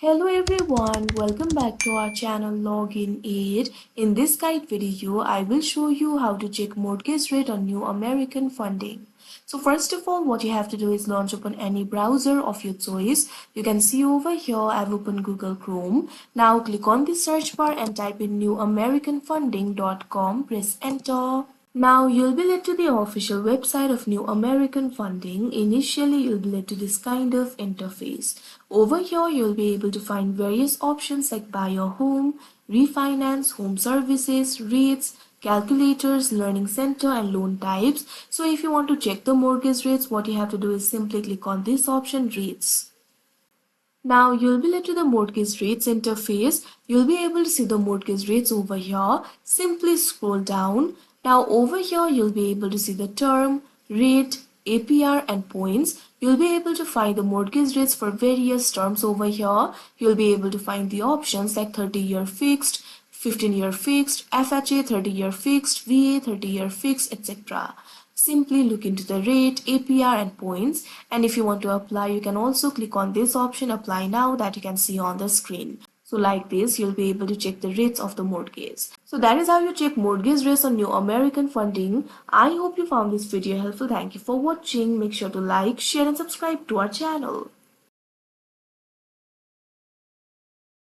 Hello everyone, welcome back to our channel Login Aid. In this guide video, I will show you how to check mortgage rate on new American funding. So first of all, what you have to do is launch open any browser of your choice. You can see over here I've opened Google Chrome. Now click on the search bar and type in newamericanfunding.com. Press enter. Now you'll be led to the official website of New American Funding. Initially, you'll be led to this kind of interface. Over here, you'll be able to find various options like buy a home, refinance, home services, rates, calculators, learning center, and loan types. So if you want to check the mortgage rates, what you have to do is simply click on this option, rates. Now you'll be led to the mortgage rates interface. You'll be able to see the mortgage rates over here. Simply scroll down. Now over here you'll be able to see the term, rate, APR and points. You'll be able to find the mortgage rates for various terms over here. You'll be able to find the options like 30-year fixed, 15-year fixed, FHA 30-year fixed, VA 30-year fixed, etc. Simply look into the rate, APR and points, and if you want to apply, you can also click on this option apply now that you can see on the screen. So like this, you'll be able to check the rates of the mortgage. So that is how you check mortgage rates on New American Funding. I hope you found this video helpful. Thank you for watching. Make sure to like, share and subscribe to our channel.